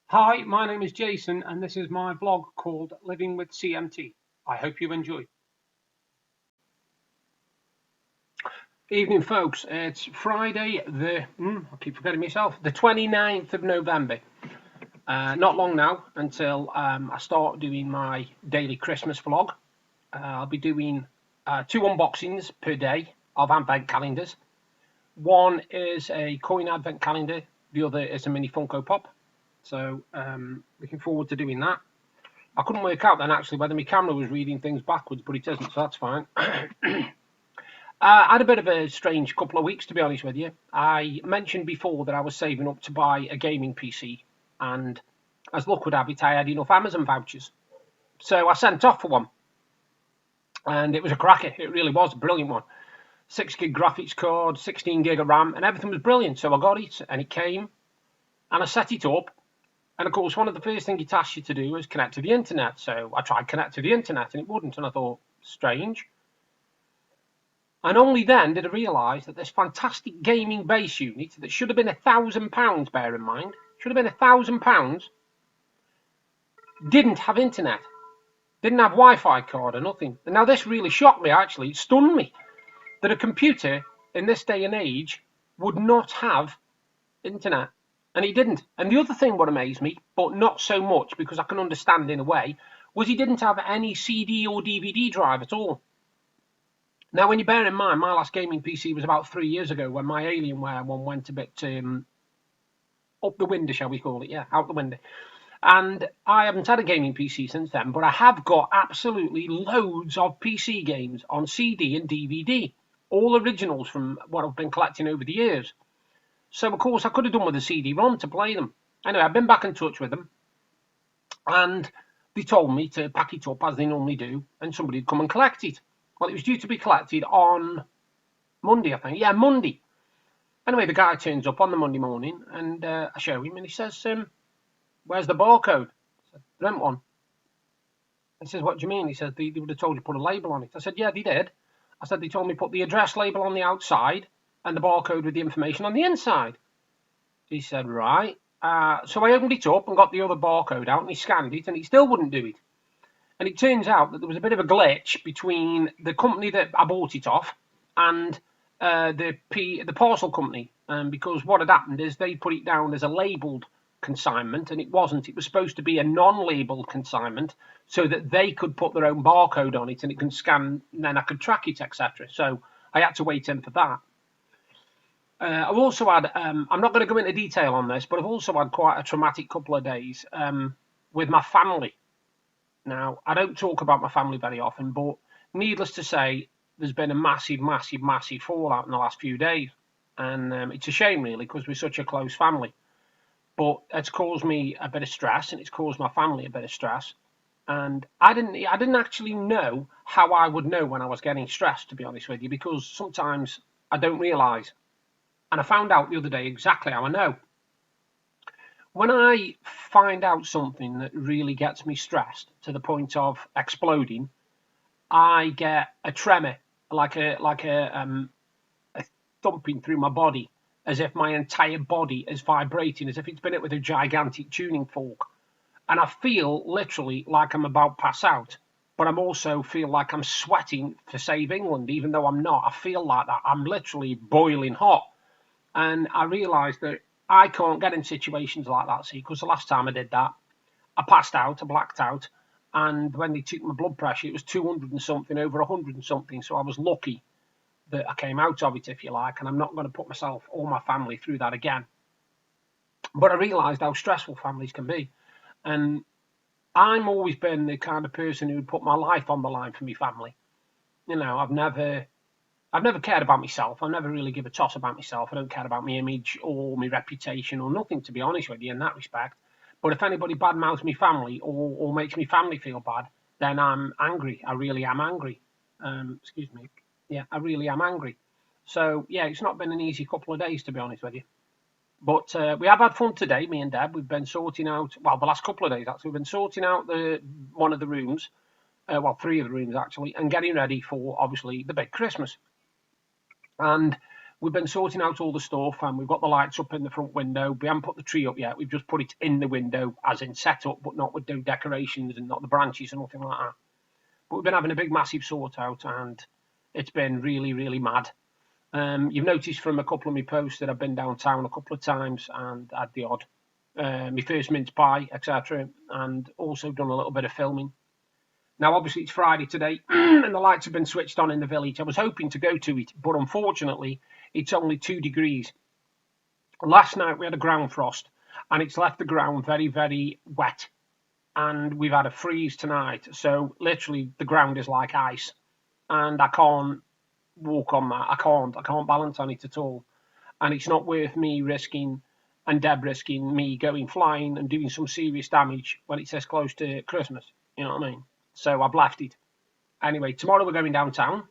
Hi, my name is Jason, and this is my vlog called Living with CMT. I hope you enjoy. Evening, folks. It's Friday, I keep forgetting myself, the 29th of November. Not long now until I start doing my daily Christmas vlog. I'll be doing two unboxings per day of advent calendars. One is a coin advent calendar, the other is a mini Funko Pop. So, looking forward to doing that. I couldn't work out then actually whether my camera was reading things backwards, but it isn't, so that's fine. I had a bit of a strange couple of weeks, to be honest with you. I mentioned before that I was saving up to buy a gaming PC, and as luck would have it, I had enough Amazon vouchers. So I sent off for one, and it was a cracker. It really was a brilliant one. 6 gig graphics card, 16 gig of RAM, and everything was brilliant. So I got it, and it came, and I set it up. And of course, one of the first things it asks you to do is connect to the internet. So I tried connect to the internet and it wouldn't. And I thought, strange. And only then did I realise that this fantastic gaming base unit that should have been £1,000, bear in mind, should have been £1,000, didn't have internet. Didn't have Wi-Fi card or nothing. And now this really shocked me, actually. It stunned me that a computer in this day and age would not have internet. And he didn't. And the other thing what amazed me, but not so much because I can understand in a way, was he didn't have any CD or DVD drive at all. Now, when you bear in mind, my last gaming PC was about 3 years ago when my Alienware one went a bit up the window, shall we call it? Yeah, out the window. And I haven't had a gaming PC since then, but I have got absolutely loads of PC games on CD and DVD, all originals from what I've been collecting over the years. So, of course, I could have done with a CD-ROM to play them. Anyway, I've been back in touch with them, and they told me to pack it up as they normally do, and somebody would come and collect it. Well, it was due to be collected on Monday, I think. Yeah, Monday. Anyway, the guy turns up on the Monday morning, and I show him, and he says, where's the barcode? I said, there ain't one. He says, what do you mean? He says, they would have told you to put a label on it. I said, yeah, they did. I said, they told me to put the address label on the outside and the barcode with the information on the inside. He said, right. So I opened it up and got the other barcode out, and he scanned it, and he still wouldn't do it. And it turns out that there was a bit of a glitch between the company that I bought it off and the parcel company. Because what had happened is they put it down as a labelled consignment, and it wasn't. It was supposed to be a non-labelled consignment so that they could put their own barcode on it and it can scan, and then I could track it, etc. So I had to wait in for that. I've also had, I'm not going to go into detail on this, but I've also had quite a traumatic couple of days with my family. Now, I don't talk about my family very often, but needless to say, there's been a massive, massive, massive fallout in the last few days. And it's a shame, really, because we're such a close family. But it's caused me a bit of stress, and it's caused my family a bit of stress. And I didn't actually know how I would know when I was getting stressed, to be honest with you, because sometimes I don't realise. And I found out the other day exactly how I know. When I find out something that really gets me stressed to the point of exploding, I get a tremor, a thumping through my body, as if my entire body is vibrating, as if it's been hit with a gigantic tuning fork. And I feel literally like I'm about to pass out, but I'm also feel like I'm sweating to save England, even though I'm not. I feel like that. I'm literally boiling hot. And I realised that I can't get in situations like that, see, because the last time I did that, I passed out, I blacked out, and when they took my blood pressure, it was 200 and something, over 100 and something, so I was lucky that I came out of it, if you like, and I'm not going to put myself or my family through that again. But I realised how stressful families can be, and I've always been the kind of person who would put my life on the line for my family. You know, I've never cared about myself. I never really give a toss about myself. I don't care about my image or my reputation or nothing, to be honest with you, in that respect. But if anybody badmouths me family or makes me family feel bad, then I'm angry. I really am angry. Excuse me. Yeah, I really am angry. So, yeah, it's not been an easy couple of days, to be honest with you. But we have had fun today, me and Deb. We've been sorting out, well, the last couple of days, actually, we've been sorting out one of the rooms, well, 3 of the rooms, actually, and getting ready for, obviously, the big Christmas. And we've been sorting out all the stuff, and we've got the lights up in the front window. We haven't put the tree up yet. We've just put it in the window, as in set up, but not with no decorations and not the branches and nothing like that. But we've been having a big, massive sort out, and it's been really, really mad. You've noticed from a couple of my posts that I've been downtown a couple of times and had the odd, my first mince pie, etc., and also done a little bit of filming. Now, obviously, it's Friday today, and the lights have been switched on in the village. I was hoping to go to it, but unfortunately, it's only 2 degrees. Last night, we had a ground frost, and it's left the ground very, very wet. And we've had a freeze tonight, so literally the ground is like ice, and I can't walk on that. I can't balance on it at all, and it's not worth me risking and Deb risking me going flying and doing some serious damage when it's this close to Christmas. You know what I mean? So I've left it. Anyway, tomorrow we're going downtown.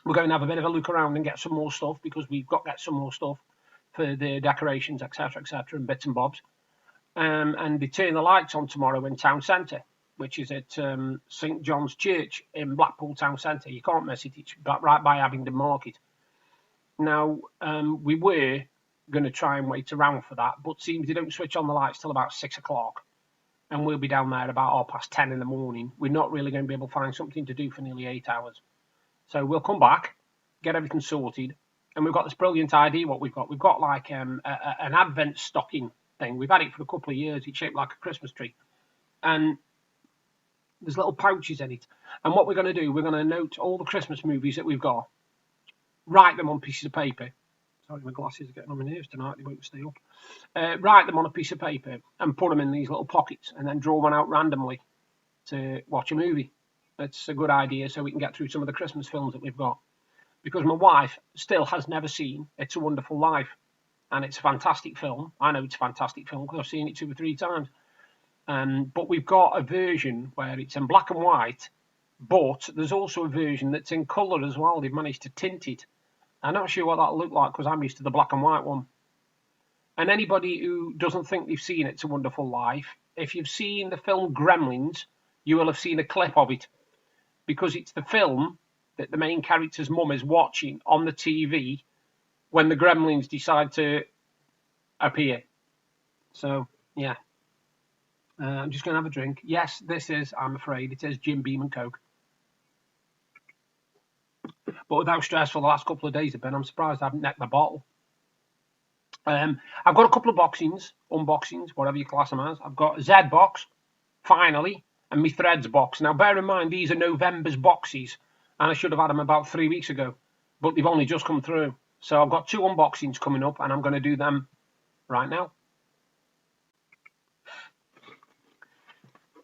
We're going to have a bit of a look around and get some more stuff, because we've got to get some more stuff for the decorations, etc., and bits and bobs. And they turn the lights on tomorrow in town centre, which is at St John's Church in Blackpool town centre. You can't miss it. It's right by Abingdon Market. Now, we were going to try and wait around for that, but seems they don't switch on the lights till about 6 o'clock. And we'll be down there about 10:30 in the morning. We're not really going to be able to find something to do for nearly 8 hours. So we'll come back, get everything sorted, and we've got this brilliant idea what we've got. We've got like an advent stocking thing. We've had it for a couple of years. It's shaped like a Christmas tree. And there's little pouches in it. And what we're going to do, we're going to note all the Christmas movies that we've got, write them on pieces of paper. Sorry, my glasses are getting on my nerves tonight. They won't stay up. Write them on a piece of paper and put them in these little pockets, and then draw one out randomly to watch a movie. That's a good idea, so we can get through some of the Christmas films that we've got. Because my wife still has never seen It's a Wonderful Life, and it's a fantastic film. I know it's a fantastic film because I've seen it 2 or 3 times. But we've got a version where it's in black and white, but there's also a version that's in colour as well. They've managed to tint it. I'm not sure what that'll look like because I'm used to the black and white one. And anybody who doesn't think they've seen It's a Wonderful Life, if you've seen the film Gremlins, you will have seen a clip of it, because it's the film that the main character's mum is watching on the TV when the Gremlins decide to appear. So, yeah. I'm just going to have a drink. Yes, this is, I'm afraid, it is Jim Beam and Coke. But with how stressful the last couple of days have been, I'm surprised I haven't necked the bottle. I've got a couple of unboxings, whatever you class them as. I've got a Zbox, finally, and my Threads box. Now, bear in mind, these are November's boxes, and I should have had them about 3 weeks ago, but they've only just come through. So I've got 2 unboxings coming up, and I'm going to do them right now.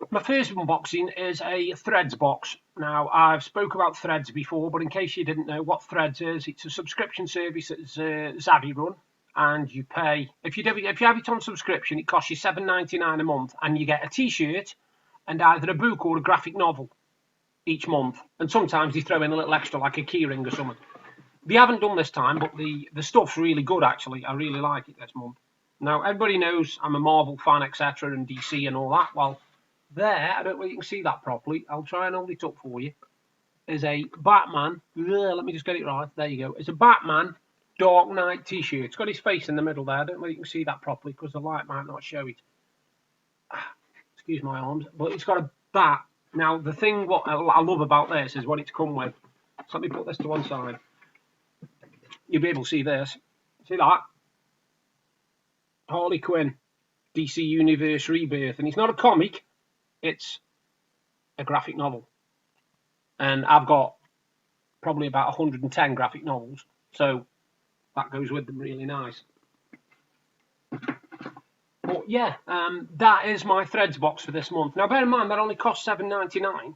My first unboxing is a Threads box. Now, I've spoke about Threads before, but in case you didn't know what Threads is, it's a subscription service that Zavvi run, and you pay, if you have it on subscription, it costs you $7.99 a month, and you get a t-shirt and either a book or a graphic novel each month, and sometimes they throw in a little extra like a keyring or something. They haven't done this time, but the stuff's really good actually. I really like it this month. Now, everybody knows I'm a Marvel fan, etc., and DC and all that. Well, there, I don't know if you can see that properly. I'll try and hold it up for you. Is a Batman. Let me just get it right. There you go. It's a Batman Dark Knight t-shirt. It's got his face in the middle there. I don't know if you can see that properly because the light might not show it. Excuse my arms. But it's got a bat. Now, the thing what I love about this is what it's come with. So let me put this to one side. You'll be able to see this. See that? Harley Quinn, DC Universe Rebirth. And it's not a comic. It's a graphic novel. And I've got probably about 110 graphic novels. So that goes with them really nice. But yeah, that is my Threads box for this month. Now bear in mind that only costs $7.99.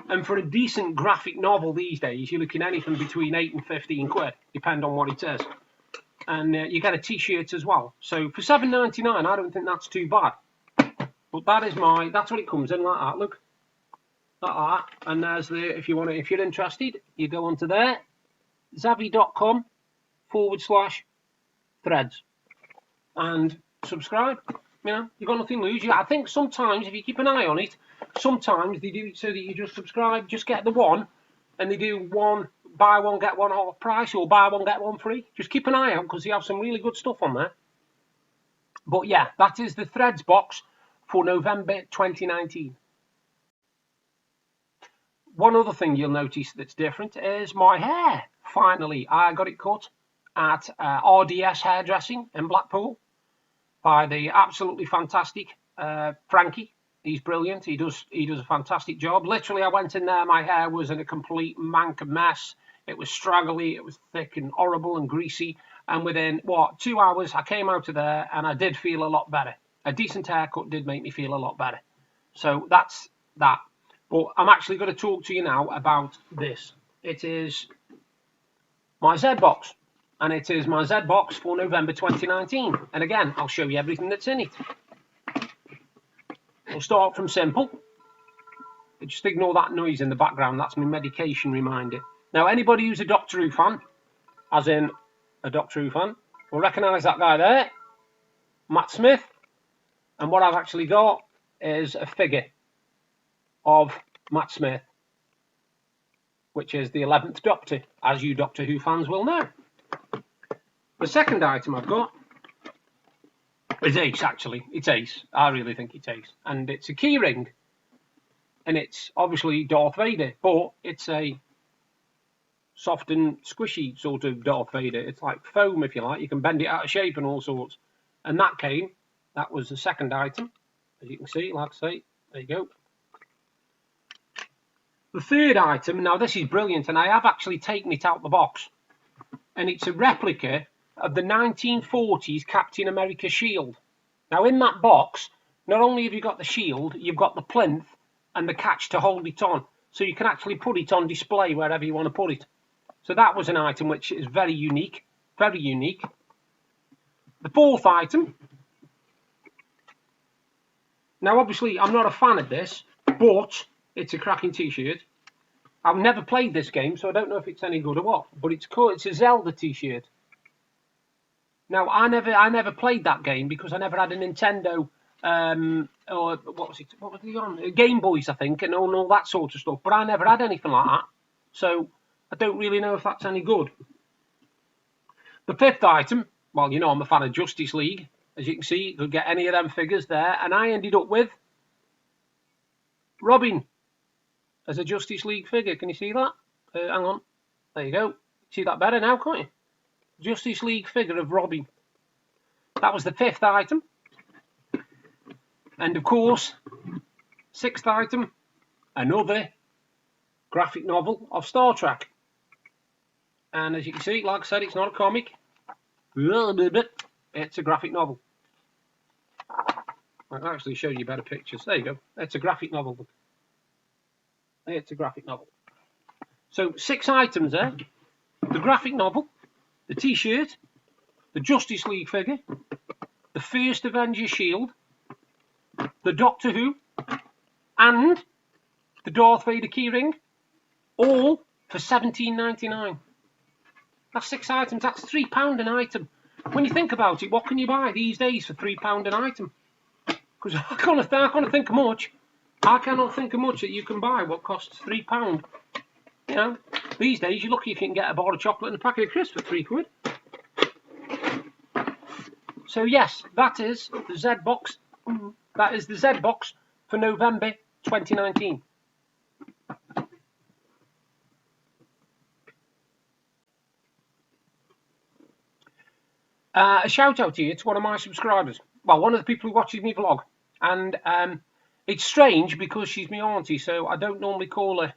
And for a decent graphic novel these days, you're looking anything between 8 and 15 quid, depending on what it is. And you get a t-shirt as well. So for $7.99, I don't think that's too bad. But that's what it comes in like that. Look, like that. And there's the, if you're interested, you go onto there, zavvi.com/threads, and subscribe. You know, you've got nothing to lose. I think sometimes if you keep an eye on it, sometimes they do it so that you just subscribe, just get the one, and they do one buy one, get one half price, or buy one, get one free. Just keep an eye out because they have some really good stuff on there. But yeah, that is the Threads box for November 2019. One other thing you'll notice that's different is my hair. Finally, I got it cut at RDS Hairdressing in Blackpool by the absolutely fantastic Frankie. He's brilliant. He does a fantastic job. Literally, I went in there. My hair was in a complete mank of mess. It was straggly. It was thick and horrible and greasy. And within 2 hours, I came out of there and I did feel a lot better. A decent haircut did make me feel a lot better. So that's that. But I'm actually going to talk to you now about this. It is my Zbox. And it is my Zbox for November 2019. And again, I'll show you everything that's in it. We'll start from simple. Just ignore that noise in the background. That's my medication reminder. Now, anybody who's a Doctor Who fan, as in a Doctor Who fan, will recognise that guy there, Matt Smith. And what I've actually got is a figure of Matt Smith, which is the 11th Doctor, as you Doctor Who fans will know. The second item I've got is Ace, actually. It's Ace. I really think it's Ace. And it's a keyring. And it's obviously Darth Vader, but it's a soft and squishy sort of Darth Vader. It's like foam, if you like. You can bend it out of shape and all sorts. And that was the second item. As you can see, like I say, there you go. The third item, now this is brilliant, and I have actually taken it out the box. And it's a replica of the 1940s Captain America shield. Now in that box, not only have you got the shield, you've got the plinth and the catch to hold it on. So you can actually put it on display wherever you want to put it. So that was an item which is very unique, very unique. The fourth item. Now obviously I'm not a fan of this, but it's a cracking t-shirt. I've never played this game, so I don't know if it's any good or what, but it's a Zelda t-shirt. Now, I never played that game because I never had a Nintendo, or what was it on? Game Boys, I think, and all that sort of stuff. But I never had anything like that. So, I don't really know if that's any good. The fifth item, well, you know I'm a fan of Justice League. As you can see, you could get any of them figures there. And I ended up with Robin as a Justice League figure. Can you see that? Hang on. There you go. See that better now, can't you? Justice League figure of Robin. That was the fifth item. And of course, sixth item, another graphic novel of Star Trek. And as you can see, like I said, it's not a comic. It's a graphic novel. I'll actually show you better pictures. There you go. It's a graphic novel. It's a graphic novel. So 6 items there. The graphic novel, the t-shirt, the Justice League figure, the first Avengers shield, the Doctor Who, and the Darth Vader keyring, all for £17.99. That's 6 items. That's £3 an item. When you think about it, what can you buy these days for £3 an item? Because I can't think of much. I cannot think of much that you can buy what costs £3. You know, these days you're lucky if you can get a bar of chocolate and a packet of crisps for £3. So yes, that is the Zbox. That is the Zbox for November 2019. A shout out here to one of my subscribers. Well, one of the people who watches me vlog. And it's strange because she's my auntie, so I don't normally call her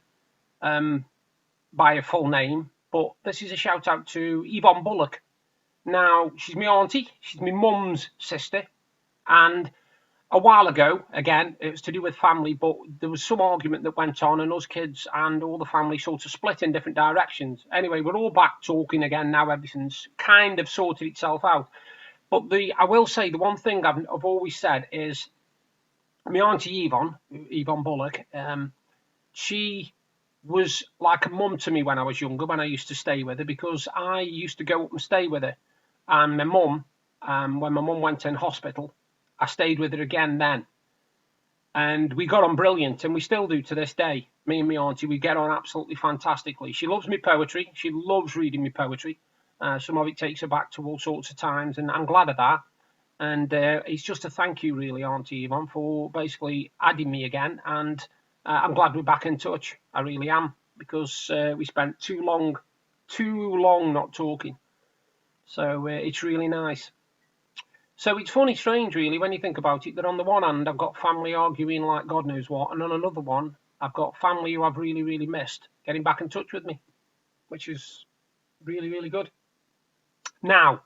by her full name. But this is a shout out to Yvonne Bullock. Now, she's my auntie. She's my mum's sister. And a while ago, again, it was to do with family, but there was some argument that went on, and us kids and all the family sort of split in different directions. Anyway, we're all back talking again now. Everything's kind of sorted itself out. But I will say the one thing I've always said is my auntie Yvonne Bullock, she was like a mum to me when I was younger, when I used to stay with her, because I used to go up and stay with her. And my mum, when my mum went in hospital, I stayed with her again then. And we got on brilliant, and we still do to this day. Me and my auntie, we get on absolutely fantastically. She loves me poetry. She loves reading me poetry. Some of it takes her back to all sorts of times, and I'm glad of that. And it's just a thank you, really, Auntie Yvonne, for basically adding me again. And I'm glad we're back in touch. I really am, because we spent too long not talking. So it's really nice. So it's funny, strange, really, when you think about it, that on the one hand, I've got family arguing like God knows what, and on another one, I've got family who I've really, really missed getting back in touch with me, which is really, really good. Now,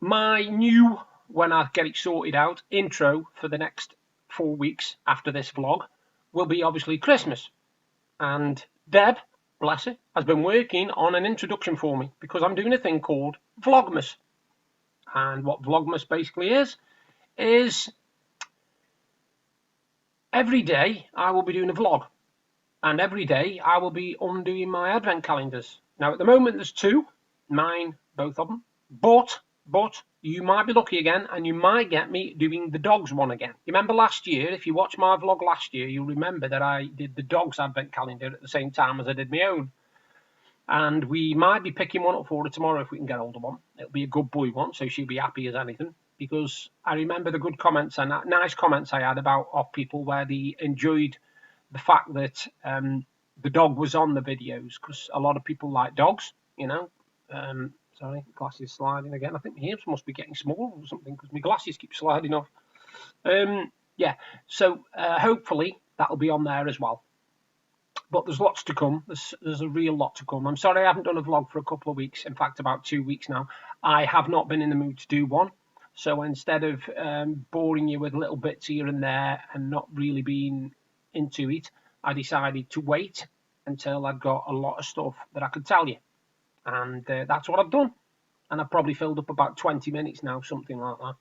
my new, when I get it sorted out, intro for the next 4 weeks after this vlog will be obviously Christmas. And Deb, bless her, has been working on an introduction for me because I'm doing a thing called Vlogmas. And what Vlogmas basically is every day I will be doing a vlog, and every day I will be undoing my advent calendars. Now at the moment there's 2, mine, both of them, but you might be lucky again, and you might get me doing the dogs one again. You remember last year, if you watched my vlog last year, you'll remember that I did the dogs advent calendar at the same time as I did my own. And we might be picking one up for her tomorrow if we can get hold of one. It'll be a good boy one, so she'll be happy as anything. Because I remember the good comments and nice comments I had about of people where they enjoyed the fact that the dog was on the videos, because a lot of people like dogs, you know. Sorry, glasses sliding again. I think my ears must be getting smaller or something because my glasses keep sliding off. Yeah, so hopefully that'll be on there as well. But there's lots to come. There's a real lot to come. I'm sorry I haven't done a vlog for a couple of weeks. In fact, about 2 weeks now. I have not been in the mood to do one. So instead of boring you with little bits here and there and not really being into it, I decided to wait until I'd got a lot of stuff that I could tell you. And that's what I've done. And I've probably filled up about 20 minutes now, something like that.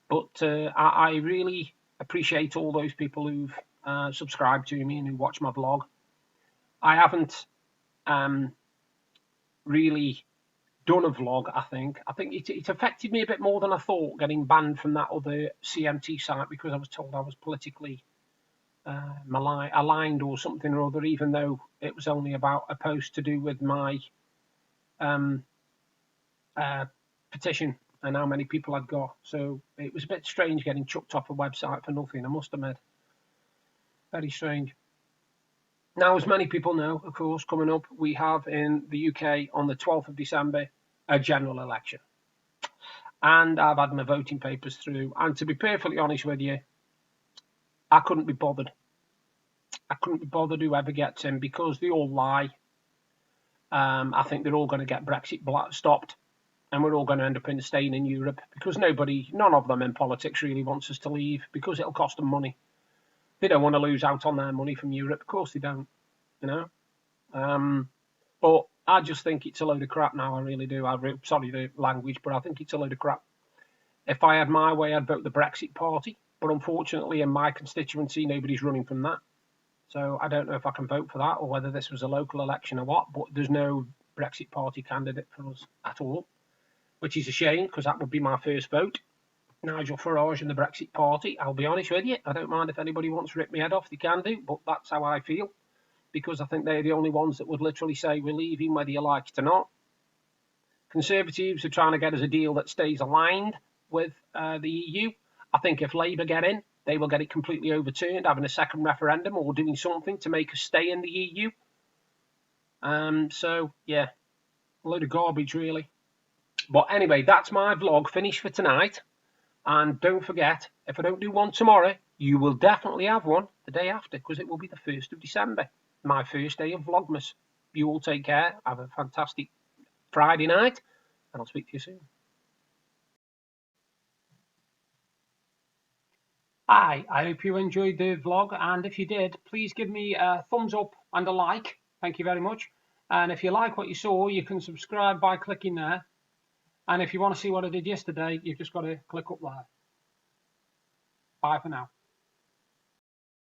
But I really appreciate all those people who've subscribed to me and who watch my vlog. I haven't really done a vlog, I think. I think it affected me a bit more than I thought, getting banned from that other CMT site because I was told I was politically aligned or something or other, even though it was only about a post to do with my petition and how many people I'd got. So it was a bit strange getting chucked off a website for nothing, I must admit. Very strange. Now, as many people know, of course, coming up, we have in the UK on the 12th of December a general election. And I've had my voting papers through. And to be perfectly honest with you, I couldn't be bothered. I couldn't be bothered whoever gets in because they all lie. I think they're all going to get Brexit stopped. And we're all going to end up staying in Europe because none of them in politics really wants us to leave because it'll cost them money. They don't want to lose out on their money from Europe. Of course they don't, you know. But I just think it's a load of crap now. I really do. Sorry the language, but I think it's a load of crap. If I had my way, I'd vote the Brexit Party. But unfortunately, in my constituency, nobody's running from that. So I don't know if I can vote for that or whether this was a local election or what. But there's no Brexit Party candidate for us at all, which is a shame because that would be my first vote. Nigel Farage and the Brexit Party. I'll be honest with you, I don't mind if anybody wants to rip my head off, they can do, but that's how I feel, because I think they're the only ones that would literally say we're leaving whether you like it or not. Conservatives are trying to get us a deal that stays aligned with the EU. I think if Labour get in, they will get it completely overturned, having a second referendum or doing something to make us stay in the EU. So, yeah, a load of garbage, really. But anyway, that's my vlog finished for tonight. And don't forget, if I don't do one tomorrow, you will definitely have one the day after, because it will be the 1st of December, my first day of Vlogmas. You all take care, have a fantastic Friday night, and I'll speak to you soon. Hi, I hope you enjoyed the vlog, and if you did, please give me a thumbs up and a like. Thank you very much. And if you like what you saw, you can subscribe by clicking there. And if you want to see what I did yesterday, you've just got to click up there. Bye for now.